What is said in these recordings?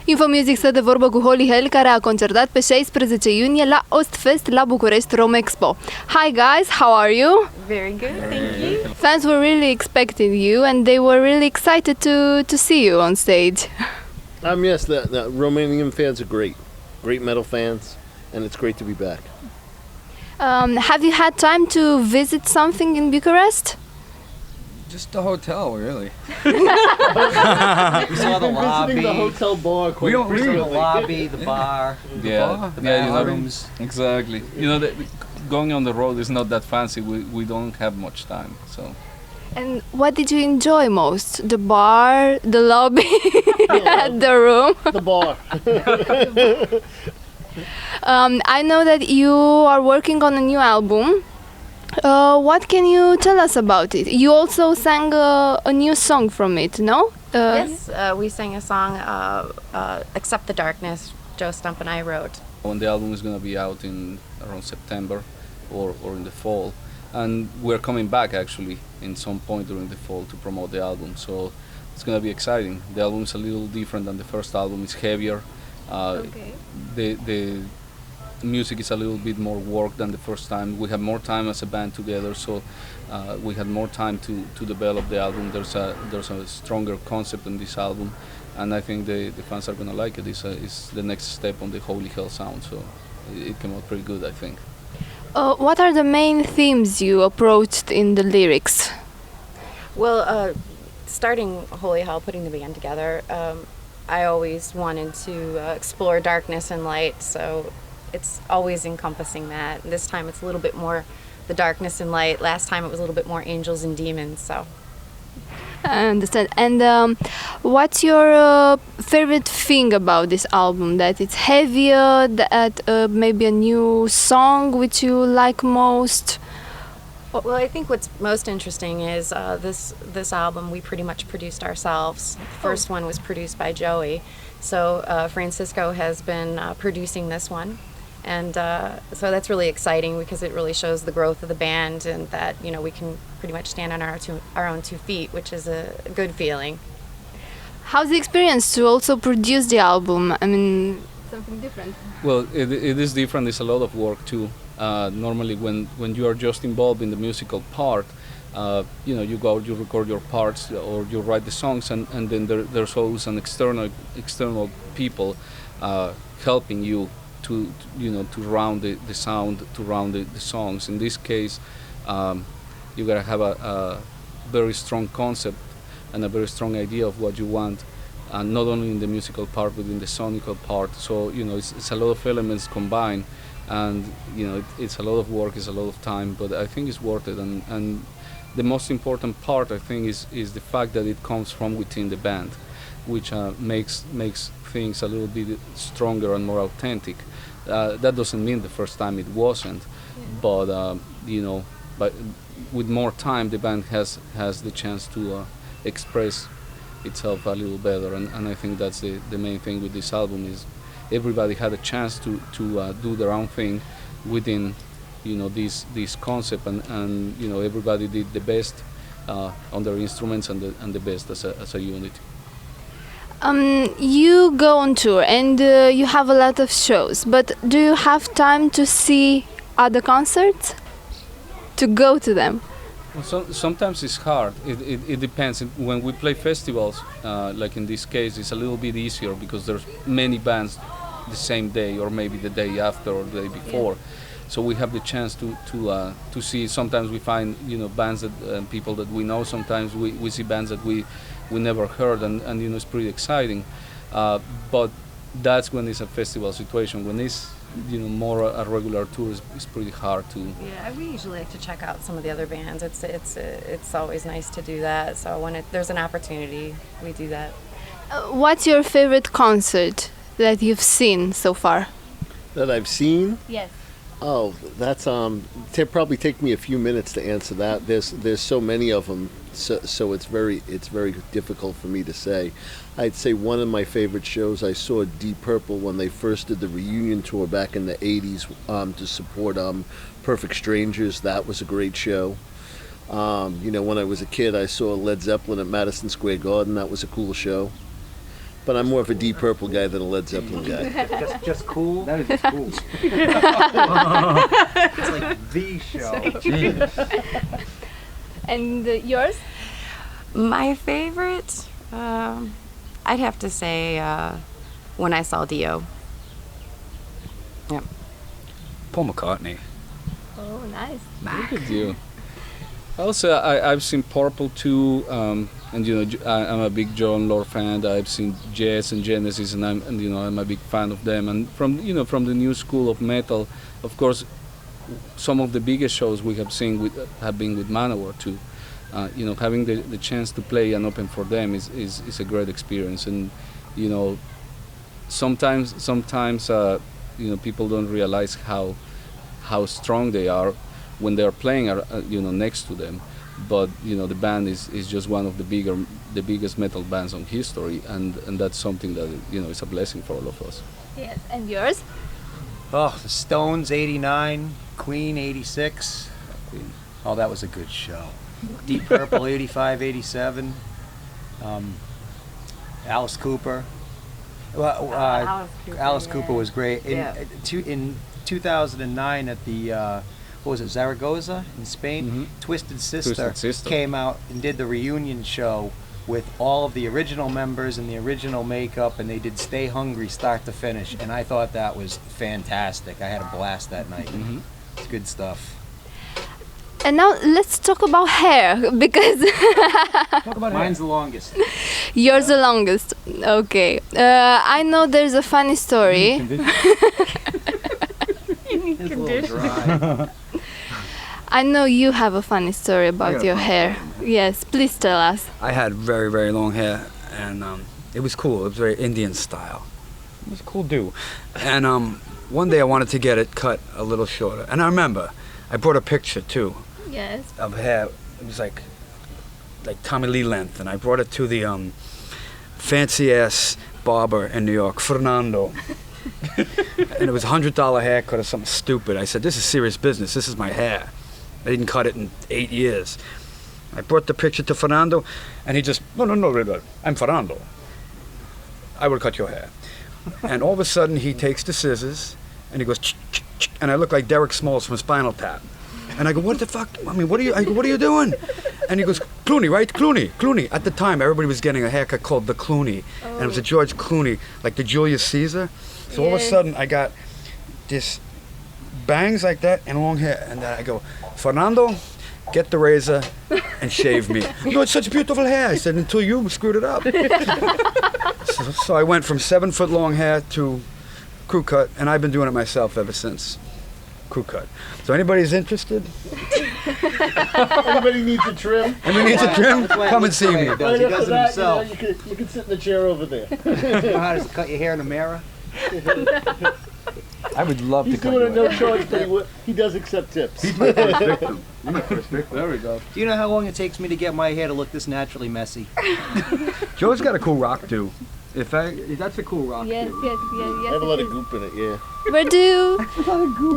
InfoMusic stă de vorbă cu HolyHell, care a concertat pe 16 iunie la Ostfest la București Romexpo. Hi guys, how are you? Very good, thank you. Fans were really expecting you and they were really excited to see you on stage. Yes, the Romanian fans are great metal fans, and it's great to be back. Have you had time to visit something in Bucharest? Just the hotel, really. We saw the lobby. Visiting the hotel bar quite We don't leave. The frequently. lobby, the bar, Yeah, the yeah, bathrooms. exactly. Going on the road is not that fancy. We don't have much time, so. And what did you enjoy most? The bar, the lobby, the room? The bar. I know that you are working on a new album. What can you tell us about it? You also sang a new song from it, no? Yes, we sang a song, Accept the Darkness, Joe Stump and I wrote. When the album is gonna be out in around September or in the fall, and we're coming back actually in some point during the fall to promote the album. So it's gonna be exciting. The album is a little different than the first album. It's heavier. Okay. The music is a little bit more work than the first time. We have more time as a band together, so we had more time to develop the album. There's a stronger concept in this album, and I think the fans are gonna like it. It's the next step on the HolyHell sound, so it came out pretty good, I think. What are the main themes you approached in the lyrics? Well, starting HolyHell, putting the band together, I always wanted to explore darkness and light, so it's always encompassing that. This time it's a little bit more the darkness and light. Last time it was a little bit more angels and demons, so. I understand. And what's your favorite thing about this album? That it's heavier, that maybe a new song which you like most? Well, I think what's most interesting is this album we pretty much produced ourselves. The first one was produced by Joey, so Francisco has been producing this one, and so that's really exciting because it really shows the growth of the band and that we can pretty much stand on our own 2 feet, which is a good feeling. How's the experience to also produce the album? I mean, something different. Well, it is different. It's a lot of work too. Normally, when you are just involved in the musical part, you go, you record your parts, or you write the songs, and then there's always an external people helping you to round the sound, to round the songs. In this case, you gotta have a very strong concept and a very strong idea of what you want, not only in the musical part but in the sonical part. So it's a lot of elements combined, and it's a lot of work, it's a lot of time, but I think it's worth it. And the most important part, I think, is the fact that it comes from within the band, which makes things a little bit stronger and more authentic. That doesn't mean the first time it wasn't, but but with more time, the band has the chance to express itself a little better, and I think that's the main thing with this album is everybody had a chance to do their own thing within this concept, and everybody did the best on their instruments and the best as a unit. You go on tour and you have a lot of shows, but do you have time to see other concerts? To go to them? Well, sometimes it's hard. It depends. When we play festivals, like in this case, it's a little bit easier because there's many bands the same day, or maybe the day after or the day before. Yeah. So we have the chance to see. Sometimes we find bands that people that we know. Sometimes we see bands that we never heard, and it's pretty exciting. But that's when it's a festival situation. When it's more a regular tour is pretty hard to. Yeah, we usually like to check out some of the other bands. It's always nice to do that. So when there's an opportunity, we do that. What's your favorite concert that you've seen so far? That I've seen? Yes. Oh, that's probably take me a few minutes to answer that. There's so many of them, so it's very difficult for me to say. I'd say one of my favorite shows, I saw Deep Purple when they first did the reunion tour back in the 80s to support Perfect Strangers. That was a great show. When I was a kid, I saw Led Zeppelin at Madison Square Garden. That was a cool show. but I'm more of a Deep Purple guy than a Led Zeppelin guy. Just cool. That is just cool. It's like the show. And yours? My favorite, I'd have to say when I saw Dio. Yep. Paul McCartney. Oh, nice. Look at you. Also, I've seen Purple too, and you know, I'm a big John Lord fan. I've seen Jazz and Genesis, and I'm a big fan of them. And from the new school of metal, of course, some of the biggest shows we have seen have been with Manowar too. Having the chance to play and open for them is a great experience. And you know, sometimes people don't realize how strong they are when they are playing next to them. But the band is just one of the biggest metal bands on history, and that's something that is a blessing for all of us. Yes, and yours? Oh, the Stones '89, Queen '86. Oh, that was a good show. Deep Purple '85, '87. Alice Cooper. Well, Alice Cooper was great. In 2009 at the what was it, Zaragoza in Spain? Mm-hmm. Twisted Sister Sister came out and did the reunion show with all of the original members and the original makeup, and they did Stay Hungry start to finish, and I thought that was fantastic. I had a blast that night. Mm-hmm. It's good stuff. And now let's talk about hair, because Mine's the longest. yours the longest. Okay. I know there's a funny story. It's a little dry. I know you have a funny story about got a your funny hair. Yes, please tell us. I had very, very long hair, and it was cool. It was very Indian style. It was a cool do. And one day I wanted to get it cut a little shorter. And I remember, I brought a picture too Yes. of hair. It was like Tommy Lee length, and I brought it to the fancy ass barber in New York, Fernando. And it was a $100 haircut or something stupid. I said, this is serious business. This is my hair. I didn't cut it in 8 years. I brought the picture to Fernando, and he just, no, I'm Fernando. I will cut your hair. And all of a sudden, he takes the scissors, and he goes, and I look like Derek Smalls from Spinal Tap. And I go, what the fuck? I mean, what are you doing? And he goes, Clooney, right? Clooney. At the time, everybody was getting a haircut called the Clooney. And it was a George Clooney, like the Julius Caesar. So all of a sudden, I got this bangs like that and long hair. And then I go, Fernando, get the razor and shave me. No, it's such beautiful hair. I said, until you screwed it up. So I went from 7 foot long hair to crew cut, and I've been doing it myself ever since. Crew cut. So anybody's interested? Anybody needs a trim? Anybody needs a trim? Come and see me. He does it himself. You can sit in the chair over there. You know how to cut your hair in the mirror? I would love He's to cut doing it your no hair. charge, but he does accept tips. He's my first victim. You're my first victim. There we go. Do you know how long it takes me to get my hair to look this naturally messy? Joe's got a cool rock too. That's a cool rock. Yes. I have a lot of goop in it, yeah. Where do you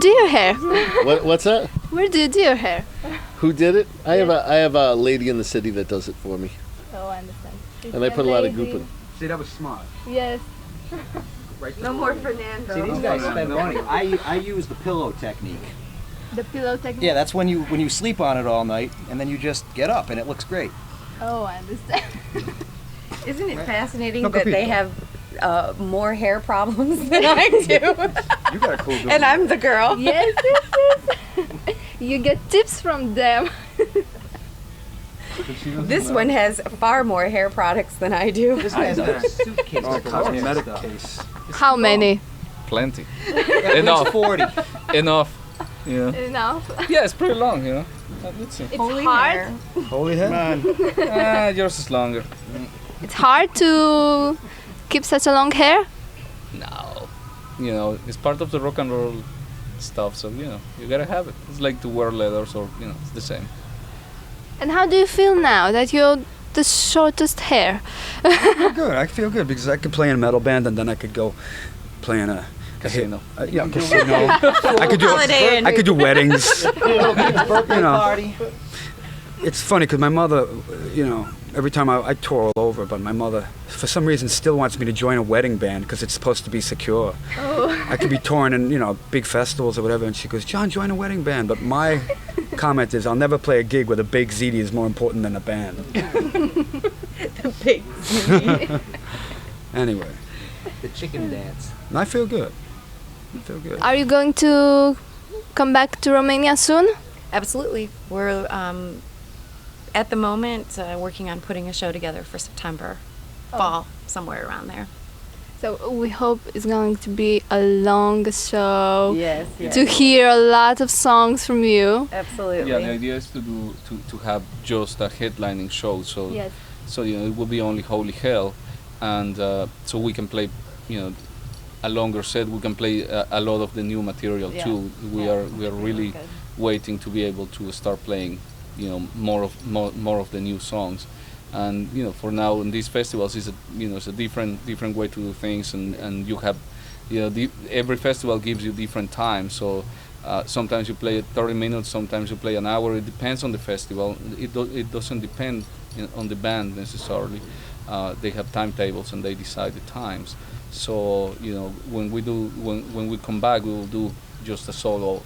do your hair? What's that? Where do you do your hair? Who did it? I have a lady in the city that does it for me, Oh, I understand. and I put a lot of goop in it. See, that was smart. Yes. Right. No more Fernando. See, these guys spend money. I use the pillow technique. The pillow technique. Yeah, that's when you sleep on it all night, and then you just get up, and it looks great. Oh, I understand. Isn't it fascinating No that they capito. have more hair problems than I do? You got a cool do. And I'm the girl. yes. You get tips from them. This one has far more hair products than I do. This guy's got a suitcase Oh, of cosmetic stuff. case. How many? Plenty. At least 40. Enough. Yeah. Enough. Yeah, it's pretty long, Let's see. It's hard. HolyHell? Yours is longer. It's hard to keep such a long hair. No. It's part of the rock and roll stuff, so, you gotta have it. It's like to wear leathers or, it's the same. And how do you feel now that you're the shortest hair? Good. I feel good because I could play in a metal band and then I could go play in a Casino. casino. Holiday Inn. I could do weddings. Birthday You know. party. It's funny because my mother, every time I tour all over, but my mother, for some reason, still wants me to join a wedding band because it's supposed to be secure. Oh. I could be touring in, big festivals or whatever, and she goes, John, join a wedding band. But my comment is, I'll never play a gig where the big ZD is more important than a band. The big Anyway, The chicken dance. and I feel good. Are you going to come back to Romania soon? Absolutely. We're at the moment working on putting a show together for September, fall, somewhere around there. So we hope it's going to be a long show. Yes, To hear a lot of songs from you. Absolutely. Yeah, the idea is to have just a headlining show. So Yes. so it will be only HolyHell, and so we can play a longer set. We can play a lot of the new material Yeah. too. We are really waiting to be able to start playing more of the new songs. And for now in these festivals it's a different way to do things, and you have every festival gives you different times. So sometimes you play 30 minutes, sometimes you play an hour. It depends on the festival. It doesn't depend on the band necessarily. They have timetables and they decide the times. So when we come back, we will do just a solo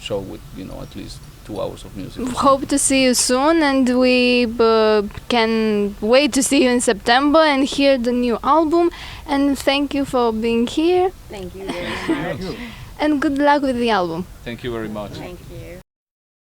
show with at least 2 hours of music. Hope to see you soon, and we can wait to see you in September and hear the new album. And thank you for being here, Thank you very much. and good luck with the album. Thank you very much. Thank you.